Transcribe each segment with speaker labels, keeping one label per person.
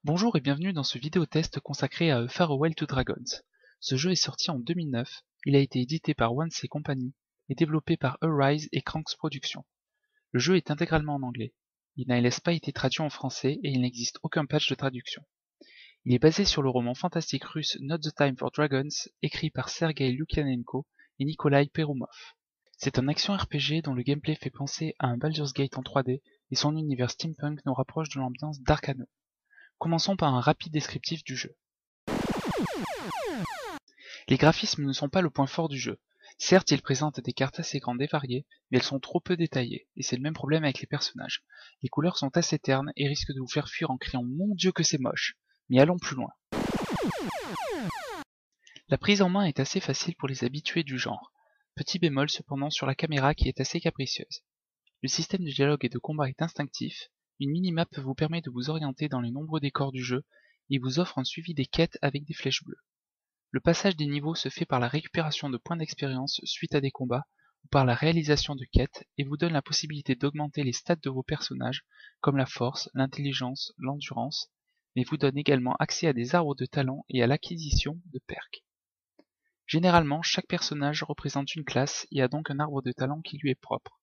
Speaker 1: Bonjour et bienvenue dans ce vidéo test consacré à A Farewell to Dragons. Ce jeu est sorti en 2009, il a été édité par One C Company et développé par Arise et Cranks Productions. Le jeu est intégralement en anglais. Il n'a hélas pas été traduit en français et il n'existe aucun patch de traduction. Il est basé sur le roman fantastique russe Not the Time for Dragons, écrit par Sergei Lukianenko et Nikolai Perumov. C'est un action RPG dont le gameplay fait penser à un Baldur's Gate en 3D et son univers steampunk nous rapproche de l'ambiance d'Arcano. Commençons par un rapide descriptif du jeu. Les graphismes ne sont pas le point fort du jeu. Certes, ils présentent des cartes assez grandes et variées, mais elles sont trop peu détaillées, et c'est le même problème avec les personnages. Les couleurs sont assez ternes et risquent de vous faire fuir en criant "Mon Dieu que c'est moche!" Mais allons plus loin. La prise en main est assez facile pour les habitués du genre. Petit bémol cependant sur la caméra qui est assez capricieuse. Le système de dialogue et de combat est instinctif, une minimap vous permet de vous orienter dans les nombreux décors du jeu, et vous offre un suivi des quêtes avec des flèches bleues. Le passage des niveaux se fait par la récupération de points d'expérience suite à des combats, ou par la réalisation de quêtes, et vous donne la possibilité d'augmenter les stats de vos personnages, comme la force, l'intelligence, l'endurance, mais vous donne également accès à des arbres de talent et à l'acquisition de perks. Généralement, chaque personnage représente une classe et a donc un arbre de talent qui lui est propre.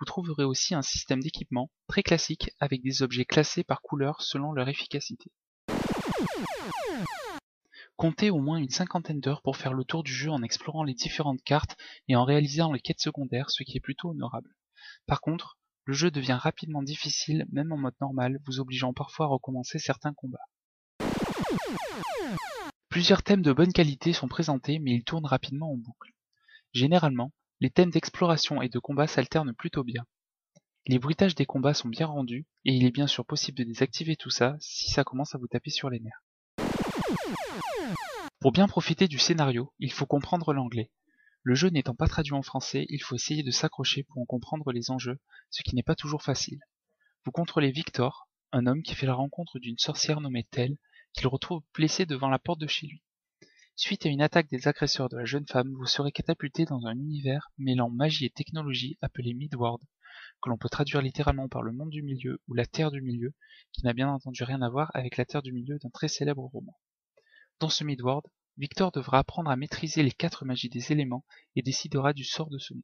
Speaker 1: Vous trouverez aussi un système d'équipement très classique avec des objets classés par couleur selon leur efficacité. Comptez au moins une cinquantaine d'heures pour faire le tour du jeu en explorant les différentes cartes et en réalisant les quêtes secondaires, ce qui est plutôt honorable. Par contre, le jeu devient rapidement difficile, même en mode normal, vous obligeant parfois à recommencer certains combats. Plusieurs thèmes de bonne qualité sont présentés, mais ils tournent rapidement en boucle. Généralement, les thèmes d'exploration et de combat s'alternent plutôt bien. Les bruitages des combats sont bien rendus, et il est bien sûr possible de désactiver tout ça si ça commence à vous taper sur les nerfs. Pour bien profiter du scénario, il faut comprendre l'anglais. Le jeu n'étant pas traduit en français, il faut essayer de s'accrocher pour en comprendre les enjeux, ce qui n'est pas toujours facile. Vous contrôlez Victor, un homme qui fait la rencontre d'une sorcière nommée Tell, qu'il retrouve blessée devant la porte de chez lui. Suite à une attaque des agresseurs de la jeune femme, vous serez catapulté dans un univers mêlant magie et technologie appelé Midworld, que l'on peut traduire littéralement par le monde du milieu ou la terre du milieu, qui n'a bien entendu rien à voir avec la terre du milieu d'un très célèbre roman. Dans ce Midworld, Victor devra apprendre à maîtriser les 4 magies des éléments et décidera du sort de ce monde.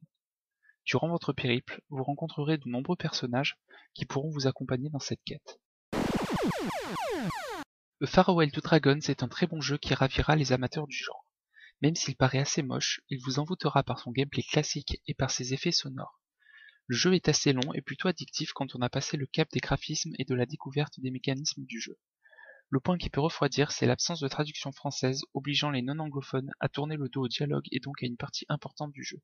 Speaker 1: Durant votre périple, vous rencontrerez de nombreux personnages qui pourront vous accompagner dans cette quête. A Farewell to Dragons est un très bon jeu qui ravira les amateurs du genre. Même s'il paraît assez moche, il vous envoûtera par son gameplay classique et par ses effets sonores. Le jeu est assez long et plutôt addictif quand on a passé le cap des graphismes et de la découverte des mécanismes du jeu. Le point qui peut refroidir, c'est l'absence de traduction française obligeant les non-anglophones à tourner le dos au dialogue et donc à une partie importante du jeu.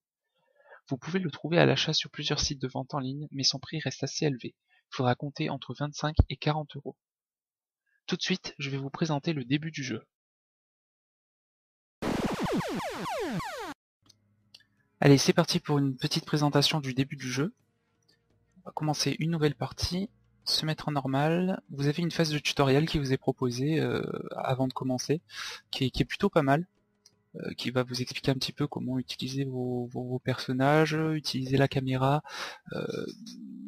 Speaker 1: Vous pouvez le trouver à l'achat sur plusieurs sites de vente en ligne, mais son prix reste assez élevé. Il faudra compter entre 25 et 40 euros. Tout de suite, je vais vous présenter le début du jeu. Allez, c'est parti pour une petite présentation du début du jeu. On va commencer une nouvelle partie, se mettre en normal. Vous avez une phase de tutoriel qui vous est proposée avant de commencer, qui est plutôt pas mal, qui va vous expliquer un petit peu comment utiliser vos personnages, utiliser la caméra,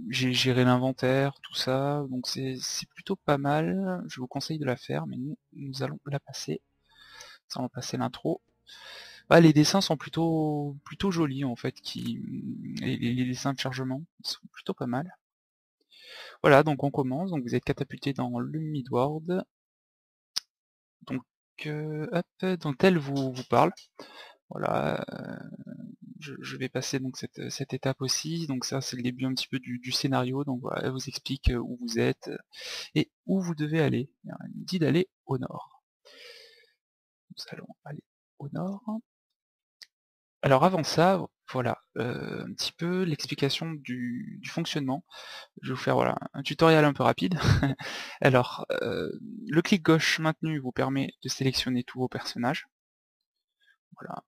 Speaker 1: gérer l'inventaire, tout ça. Donc c'est plutôt pas mal. Je vous conseille de la faire, mais nous allons la passer. Ça, on va passer l'intro. Ah, les dessins sont plutôt jolis en fait, les dessins de chargement sont plutôt pas mal. Voilà, donc on commence, donc vous êtes catapulté dans le Midworld. Donc hop, donc elle vous parle. Voilà, je vais passer donc cette étape aussi, donc ça c'est le début un petit peu du scénario, donc voilà, elle vous explique où vous êtes et où vous devez aller. Elle nous dit d'aller au nord. Nous allons aller au nord. Alors avant ça, voilà, un petit peu l'explication du fonctionnement. Je vais vous faire voilà, un tutoriel un peu rapide. Alors, le clic gauche maintenu vous permet de sélectionner tous vos personnages. Voilà.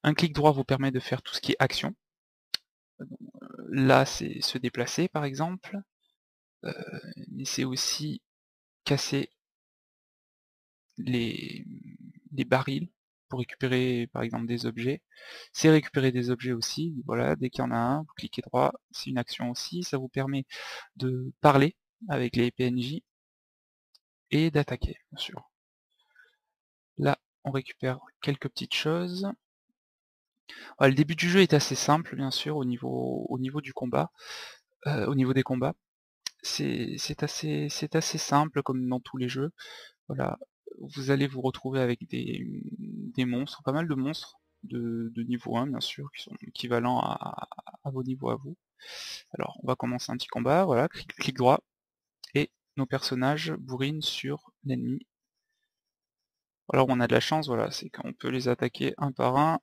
Speaker 1: Un clic droit vous permet de faire tout ce qui est action. Là, c'est se déplacer par exemple. Mais c'est aussi casser les, les barils pour récupérer par exemple des objets. C'est récupérer des objets aussi, voilà, dès qu'il y en a un, vous cliquez droit, c'est une action aussi, ça vous permet de parler avec les PNJ. et d'attaquer, bien sûr. Là, on récupère quelques petites choses. Le début du jeu est assez simple, bien sûr, au niveau du combat, au niveau des combats. C'est assez simple comme dans tous les jeux. Voilà, vous allez vous retrouver avec des monstres, pas mal de monstres de niveau 1 bien sûr, qui sont équivalents à vos niveaux à vous. Alors on va commencer un petit combat, voilà, clic droit, et nos personnages bourrinent sur l'ennemi. Alors on a de la chance, voilà, c'est qu'on peut les attaquer un par un,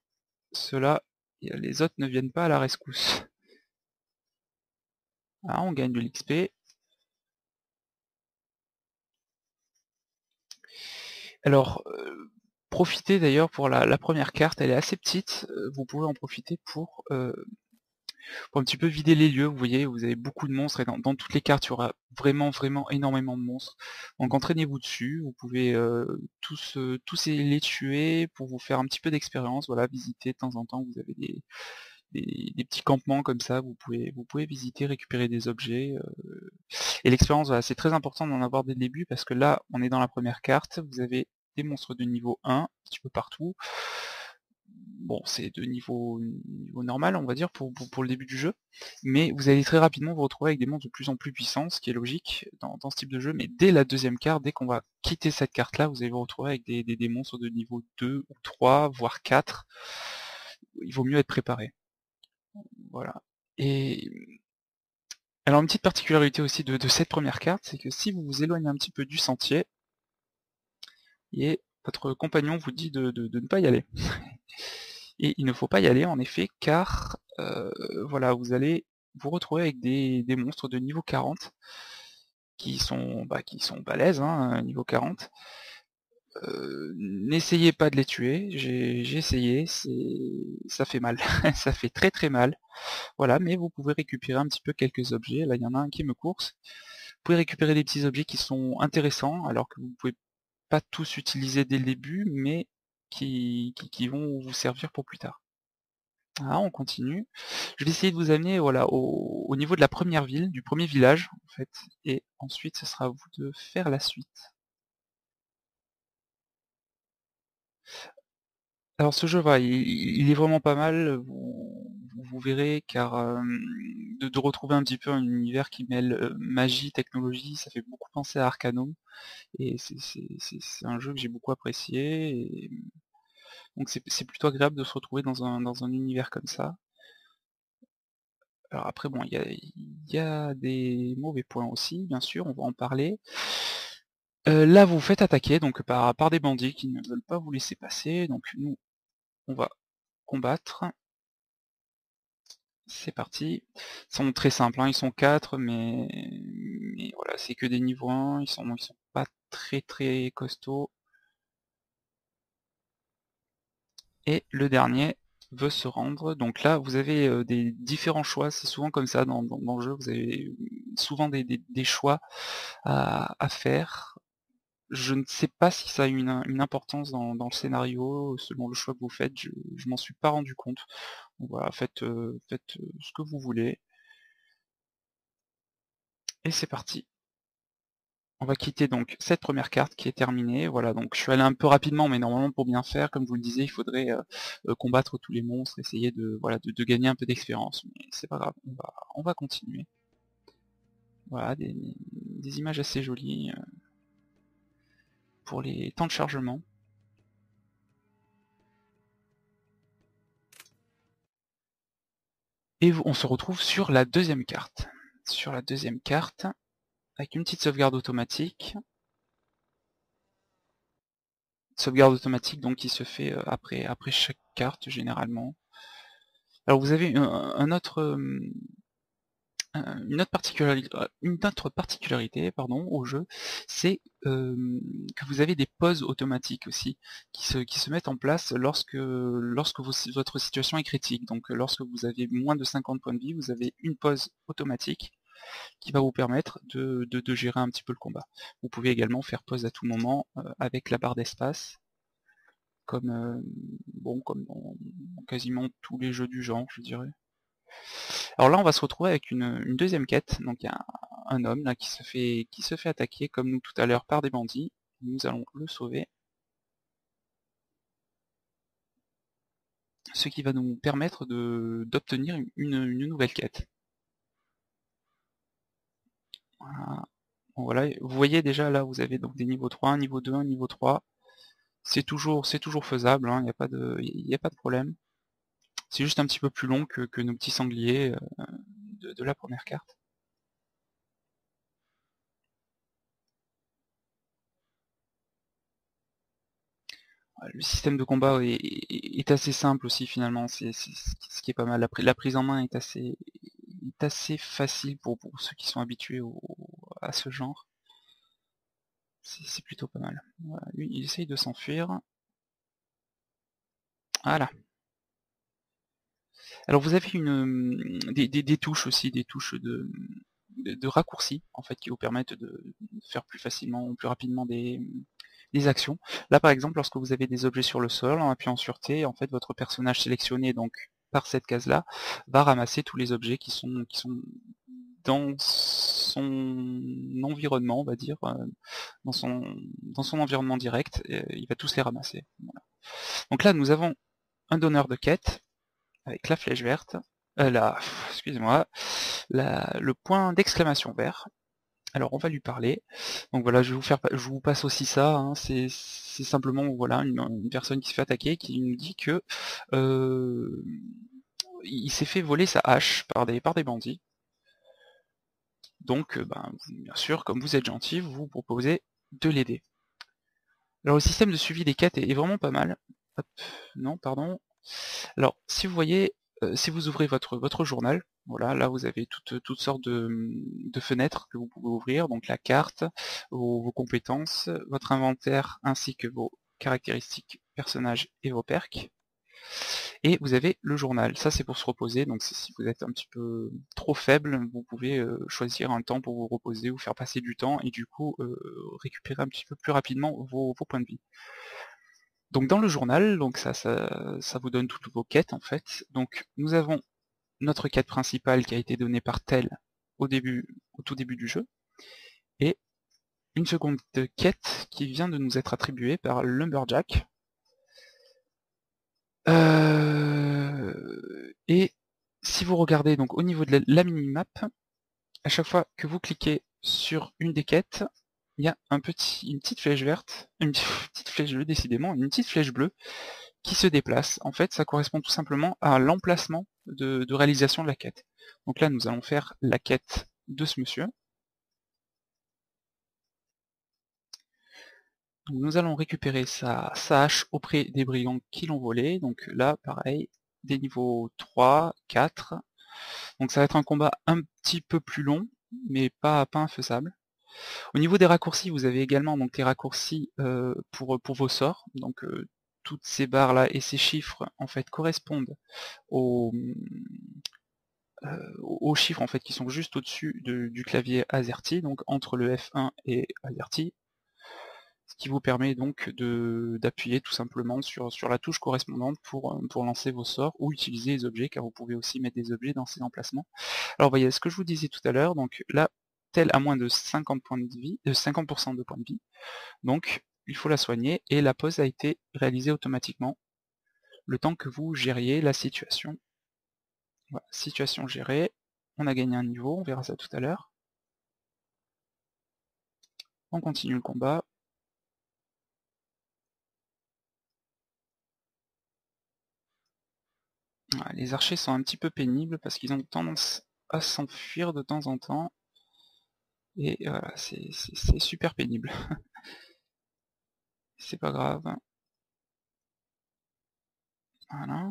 Speaker 1: ceux-là, les autres ne viennent pas à la rescousse. Ah, on gagne de l'XP. Alors, profitez d'ailleurs pour la première carte, elle est assez petite, vous pouvez en profiter pour un petit peu vider les lieux. Vous voyez, vous avez beaucoup de monstres et dans toutes les cartes il y aura vraiment énormément de monstres. Donc entraînez-vous dessus, vous pouvez tous les tuer pour vous faire un petit peu d'expérience, voilà, visiter de temps en temps, vous avez des petits campements comme ça, vous pouvez visiter, récupérer des objets. Et l'expérience, voilà, c'est très important d'en avoir dès le début parce que là, on est dans la première carte, vous avez des monstres de niveau 1, un petit peu partout. Bon, c'est de niveau normal, on va dire, pour le début du jeu, mais vous allez très rapidement vous retrouver avec des monstres de plus en plus puissants, ce qui est logique dans ce type de jeu, mais dès la deuxième carte, dès qu'on va quitter cette carte-là, vous allez vous retrouver avec des monstres de niveau 2 ou 3, voire 4. Il vaut mieux être préparé. Voilà. Et alors une petite particularité aussi de cette première carte, c'est que si vous vous éloignez un petit peu du sentier, et votre compagnon vous dit de ne pas y aller. Et il ne faut pas y aller en effet, car voilà, vous allez vous retrouver avec des monstres de niveau 40 qui sont balèzes, hein, niveau 40. N'essayez pas de les tuer, j'ai essayé, ça fait mal, ça fait très mal. Voilà, mais vous pouvez récupérer un petit peu quelques objets. Là, il y en a un qui me course. Vous pouvez récupérer des petits objets qui sont intéressants, alors que vous pouvez pas tous utiliser dès le début, mais qui vont vous servir pour plus tard. Ah, on continue. Je vais essayer de vous amener voilà, au niveau de la première ville, du premier village, en fait, et ensuite ce sera à vous de faire la suite. Alors ce jeu, voilà, il est vraiment pas mal, vous verrez, car de retrouver un petit peu un univers qui mêle magie, technologie, ça fait beaucoup penser à Arcanum, et c'est un jeu que j'ai beaucoup apprécié, et donc c'est plutôt agréable de se retrouver dans un univers comme ça. Alors après, bon, il y a des mauvais points aussi, bien sûr, on va en parler. Là, vous vous faites attaquer donc par des bandits qui ne veulent pas vous laisser passer, donc nous, on va combattre. C'est parti. Ils sont très simples, hein, ils sont 4, mais voilà, c'est que des niveaux 1, ils sont pas très costauds. Et le dernier veut se rendre. Donc là, vous avez des différents choix, c'est souvent comme ça dans le jeu, vous avez souvent des choix à faire. Je ne sais pas si ça a une importance dans le scénario, selon le choix que vous faites, je m'en suis pas rendu compte. Donc voilà, faites ce que vous voulez. Et c'est parti. On va quitter donc cette première carte qui est terminée. Voilà, donc je suis allé un peu rapidement, mais normalement pour bien faire, comme je vous le disais, il faudrait combattre tous les monstres, essayer voilà, de gagner un peu d'expérience. Mais c'est pas grave, on va continuer. Voilà, des images assez jolies pour les temps de chargement. Et on se retrouve sur la deuxième carte. Sur la deuxième carte, avec une petite sauvegarde automatique. Sauvegarde automatique donc qui se fait après chaque carte généralement. Alors vous avez une autre particularité pardon, au jeu, c'est que vous avez des pauses automatiques aussi, qui se mettent en place lorsque votre situation est critique. Donc lorsque vous avez moins de 50 points de vie, vous avez une pause automatique qui va vous permettre de gérer un petit peu le combat. Vous pouvez également faire pause à tout moment avec la barre d'espace, comme bon comme dans quasiment tous les jeux du genre, je dirais. Alors là, on va se retrouver avec une deuxième quête. Donc il y a un homme là qui se fait attaquer comme nous tout à l'heure par des bandits. Nous allons le sauver. Ce qui va nous permettre d'obtenir une nouvelle quête. Voilà. Bon, voilà. Vous voyez déjà là, vous avez donc des niveaux 3, un niveau 2, un niveau 3. C'est toujours faisable, hein, il n'y a pas de problème. C'est juste un petit peu plus long que nos petits sangliers de la première carte. Le système de combat est assez simple aussi finalement, c'est ce qui est pas mal. La prise en main est assez facile pour ceux qui sont habitués à ce genre. C'est plutôt pas mal. Voilà, lui, il essaye de s'enfuir. Voilà. Alors vous avez des touches aussi, des touches de raccourcis en fait qui vous permettent de faire plus facilement ou plus rapidement des actions. Là par exemple, lorsque vous avez des objets sur le sol, en appuyant sur T, en fait votre personnage sélectionné donc par cette case là va ramasser tous les objets qui sont dans son environnement, on va dire, dans son environnement direct, et il va tous les ramasser. Voilà. Donc là nous avons un donneur de quête avec la flèche verte, excusez-moi, le point d'exclamation vert. Alors on va lui parler. Donc voilà, je vous passe aussi ça. Hein. C'est simplement voilà une personne qui se fait attaquer qui nous dit que il s'est fait voler sa hache par des bandits. Donc ben, bien sûr, comme vous êtes gentil, vous vous proposez de l'aider. Alors le système de suivi des quêtes est vraiment pas mal. Hop, non, pardon. Alors, si vous voyez, si vous ouvrez votre journal, voilà, là vous avez toutes sortes de fenêtres que vous pouvez ouvrir, donc la carte, vos compétences, votre inventaire, ainsi que vos caractéristiques, personnages et vos perks. Et vous avez le journal, ça c'est pour se reposer, donc si vous êtes un petit peu trop faible, vous pouvez choisir un temps pour vous reposer ou faire passer du temps, et du coup récupérer un petit peu plus rapidement vos points de vie. Donc dans le journal, donc ça vous donne toutes vos quêtes en fait. Donc nous avons notre quête principale qui a été donnée par Tel au tout début du jeu, et une seconde quête qui vient de nous être attribuée par Lumberjack. Et si vous regardez donc au niveau de la minimap, à chaque fois que vous cliquez sur une des quêtes, il y a une petite flèche verte, une petite flèche bleue décidément, une petite flèche bleue qui se déplace. En fait, ça correspond tout simplement à l'emplacement de réalisation de la quête. Donc là, nous allons faire la quête de ce monsieur. Donc nous allons récupérer sa hache auprès des brigands qui l'ont volé. Donc là, pareil, des niveaux 3, 4. Donc ça va être un combat un petit peu plus long, mais pas infaisable. Au niveau des raccourcis, vous avez également donc les raccourcis pour vos sorts. Donc toutes ces barres là et ces chiffres en fait correspondent aux, aux chiffres en fait qui sont juste au-dessus du clavier AZERTY, donc entre le F1 et AZERTY, ce qui vous permet donc d'appuyer tout simplement sur la touche correspondante pour lancer vos sorts ou utiliser les objets, car vous pouvez aussi mettre des objets dans ces emplacements. Alors voyez ce que je vous disais tout à l'heure, donc là, Tel a moins de 50 points de vie, 50% de points de vie, donc il faut la soigner, et la pause a été réalisée automatiquement, le temps que vous gériez la situation. Voilà, situation gérée, on a gagné un niveau, on verra ça tout à l'heure. On continue le combat. Voilà, les archers sont un petit peu pénibles parce qu'ils ont tendance à s'enfuir de temps en temps. Et voilà, c'est super pénible. C'est pas grave. Voilà.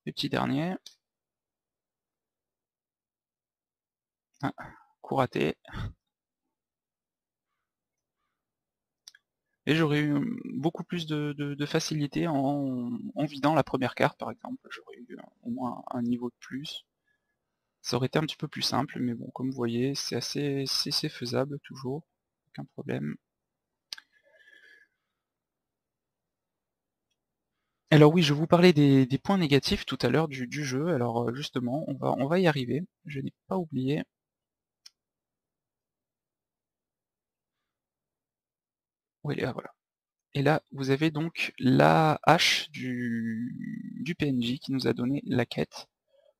Speaker 1: Le petit dernier. Ah, coup raté. Et j'aurais eu beaucoup plus de facilité en vidant la première carte par exemple. J'aurais eu au moins un niveau de plus. Ça aurait été un petit peu plus simple, mais bon, comme vous voyez, c'est faisable toujours. Aucun problème. Alors oui, je vous parlais des points négatifs tout à l'heure du jeu, alors justement, on va y arriver, je n'ai pas oublié. Oui, là, voilà. Et là, vous avez donc la hache du PNJ qui nous a donné la quête.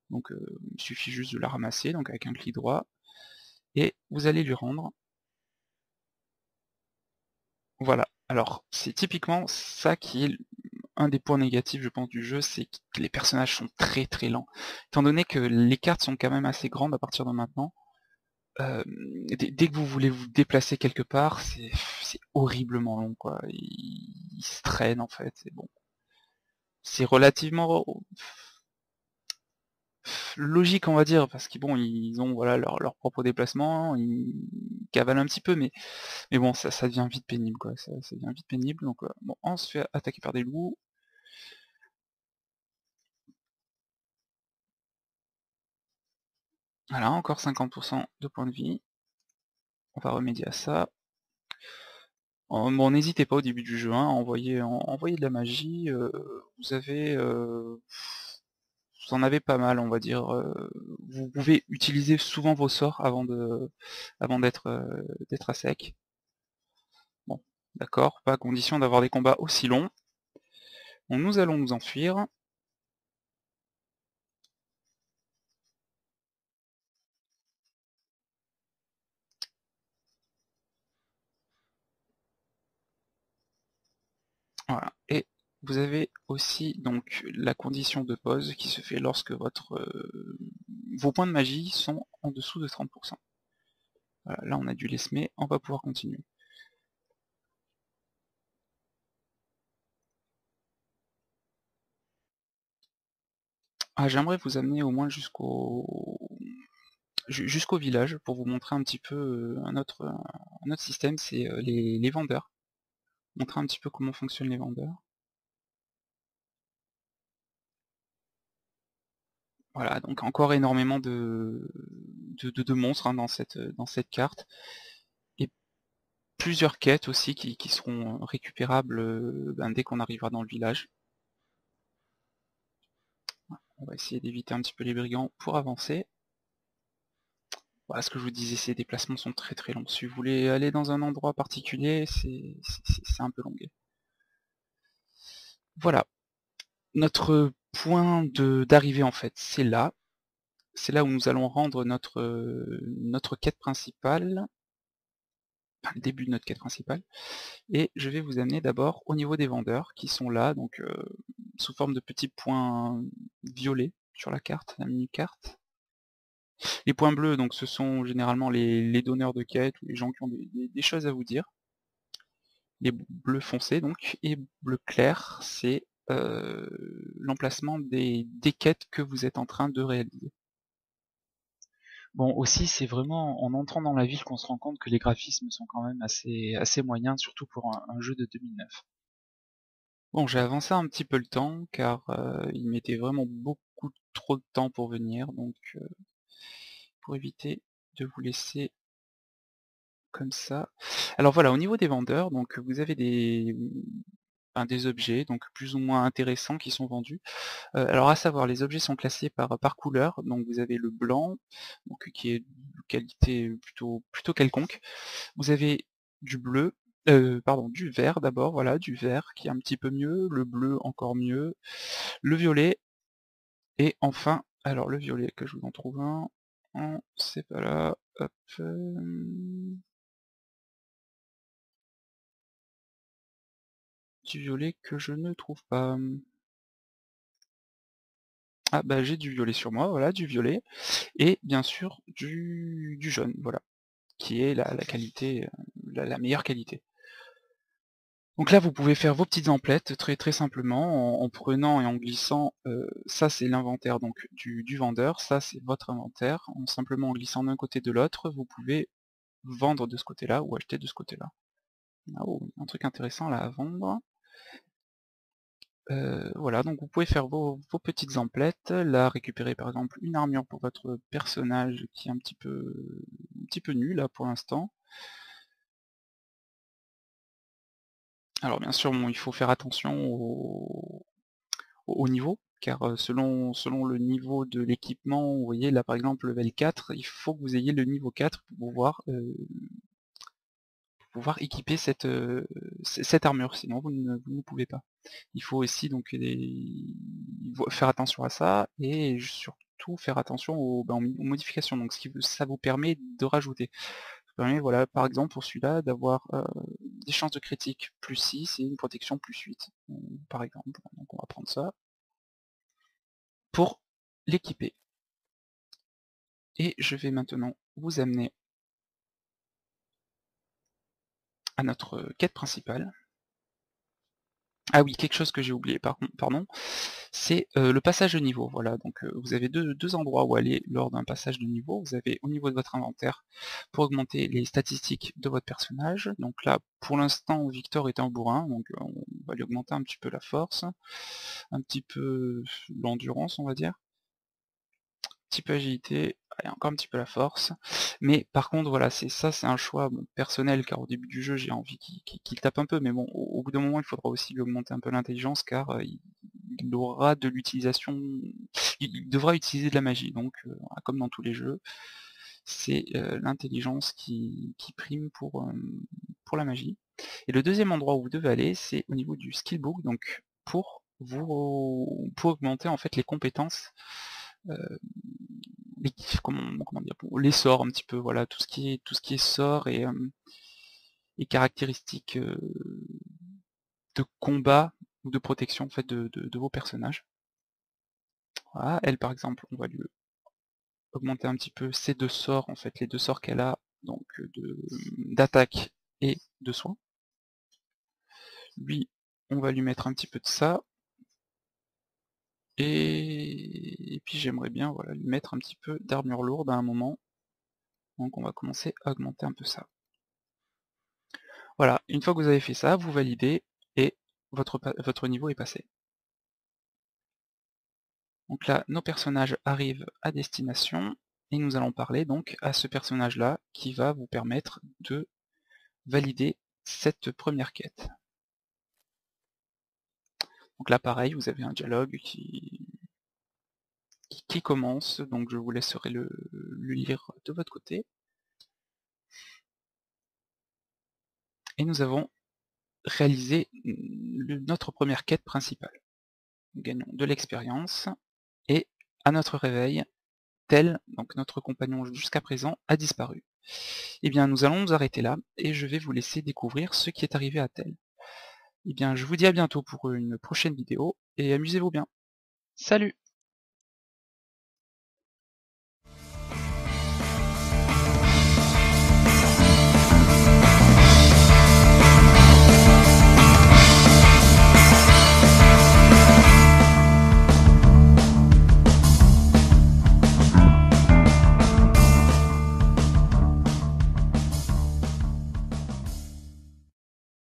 Speaker 1: Donc il suffit juste de la ramasser, donc avec un clic droit, et vous allez lui rendre. Voilà. Alors, c'est typiquement ça qui est un des points négatifs, je pense, du jeu, c'est que les personnages sont très très lents. Étant donné que les cartes sont quand même assez grandes à partir de maintenant, dès que vous voulez vous déplacer quelque part, c'est horriblement long, quoi. Il se traîne en fait, c'est bon. C'est relativement logique, on va dire, parce qu'ils bon, ils ont voilà leur propre déplacement, ils cavalent un petit peu, mais bon, ça devient vite pénible, quoi. Ça devient vite pénible. Donc bon, on se fait attaquer par des loups. Voilà, encore 50% de points de vie. On va remédier à ça. Bon, n'hésitez pas au début du jeu hein, à envoyer de la magie. Vous avez, vous en avez pas mal, on va dire. Vous pouvez utiliser souvent vos sorts avant d'être à sec. Bon, d'accord, pas à condition d'avoir des combats aussi longs. Bon, nous allons nous enfuir. Voilà. Et vous avez aussi donc la condition de pause qui se fait lorsque vos points de magie sont en dessous de 30%. Voilà, là on a dû les semer, on va pouvoir continuer. Ah, j'aimerais vous amener au moins jusqu'au village pour vous montrer un petit peu un autre système, c'est les vendeurs. Montrer un petit peu comment fonctionnent les vendeurs. Voilà, donc encore énormément de monstres hein, dans cette carte. Et plusieurs quêtes aussi qui seront récupérables dès qu'on arrivera dans le village. On va essayer d'éviter un petit peu les brigands pour avancer. Voilà ce que je vous disais, ces déplacements sont très très longs. Si vous voulez aller dans un endroit particulier, c'est un peu long. Voilà, notre point d'arrivée en fait, c'est là. C'est là où nous allons rendre notre quête principale, enfin, le début de notre quête principale. Et je vais vous amener d'abord au niveau des vendeurs qui sont là, donc sous forme de petits points violets sur la carte, la mini-carte. Les points bleus, donc ce sont généralement les donneurs de quête ou les gens qui ont des choses à vous dire. Les bleus foncés donc, et bleu clair, c'est l'emplacement des quêtes que vous êtes en train de réaliser. Bon aussi c'est vraiment en entrant dans la ville qu'on se rend compte que les graphismes sont quand même assez moyens, surtout pour un jeu de 2009. Bon j'ai avancé un petit peu le temps car il mettait vraiment beaucoup trop de temps pour venir, donc pour éviter de vous laisser comme ça. Alors voilà, au niveau des vendeurs, donc vous avez des objets donc plus ou moins intéressants qui sont vendus. Alors à savoir, les objets sont classés par couleur, donc vous avez le blanc, donc, qui est de qualité plutôt quelconque. Vous avez du bleu, pardon, du vert d'abord, voilà, du vert qui est un petit peu mieux, le bleu encore mieux, le violet, et enfin, alors le violet, que je vous en trouve un, c'est pas là, hop, du violet que je ne trouve pas. Ah bah j'ai du violet sur moi, voilà, du violet, et bien sûr du jaune, voilà, qui est la qualité, la meilleure qualité. Donc là vous pouvez faire vos petites emplettes très très simplement en prenant et en glissant, ça c'est l'inventaire donc du vendeur, ça c'est votre inventaire, simplement en glissant d'un côté de l'autre, vous pouvez vendre de ce côté-là ou acheter de ce côté-là. Ah, oh, un truc intéressant là à vendre. Voilà, donc vous pouvez faire vos petites emplettes, là récupérer par exemple une armure pour votre personnage qui est un petit peu nul là pour l'instant. Alors bien sûr, bon, il faut faire attention au niveau, car selon le niveau de l'équipement, vous voyez là par exemple level 4, il faut que vous ayez le niveau 4 pour pouvoir équiper cette armure, sinon vous ne pouvez pas. Il faut aussi donc faire attention à ça, et surtout faire attention aux modifications, donc ça vous permet de rajouter. Ça permet, voilà, par exemple pour celui-là, d'avoir des chances de critique plus 6 et une protection plus 8, par exemple. Donc on va prendre ça pour l'équiper. Et je vais maintenant vous amener à notre quête principale. Ah oui, quelque chose que j'ai oublié, pardon, c'est le passage de niveau. Voilà, donc vous avez deux endroits où aller lors d'un passage de niveau. Vous avez au niveau de votre inventaire pour augmenter les statistiques de votre personnage. Donc là, pour l'instant, Victor est un bourrin, donc on va lui augmenter un petit peu la force, un petit peu l'endurance, on va dire, un petit peu agilité, et encore un petit peu la force. Mais par contre, voilà, c'est un choix personnel, car au début du jeu, j'ai envie qu'il tape un peu, mais bon, au bout d'un moment, il faudra aussi lui augmenter un peu l'intelligence, car il aura de l'utilisation, il devra utiliser de la magie, donc comme dans tous les jeux, c'est l'intelligence qui prime pour la magie. Et le deuxième endroit où vous devez aller, c'est au niveau du skillbook, donc pour augmenter en fait les compétences, comment dire, les sorts un petit peu, voilà, tout ce qui est sort et caractéristiques de combat ou de protection en fait de vos personnages. Voilà, elle par exemple, on va lui augmenter un petit peu ses deux sorts, en fait, les deux sorts qu'elle a, donc d'attaque et de soin. Lui, on va lui mettre un petit peu de ça. Et puis j'aimerais bien, voilà, lui mettre un petit peu d'armure lourde à un moment. Donc on va commencer à augmenter un peu ça. Voilà, une fois que vous avez fait ça, vous validez et votre niveau est passé. Donc là, nos personnages arrivent à destination et nous allons parler donc à ce personnage-là qui va vous permettre de valider cette première quête. Donc là pareil, vous avez un dialogue qui commence, donc je vous laisserai le lire de votre côté. Et nous avons réalisé notre première quête principale. Nous gagnons de l'expérience, et à notre réveil, Tel, donc notre compagnon jusqu'à présent, a disparu. Eh bien nous allons nous arrêter là, et je vais vous laisser découvrir ce qui est arrivé à Tel. Eh bien je vous dis à bientôt pour une prochaine vidéo, et amusez-vous bien. Salut!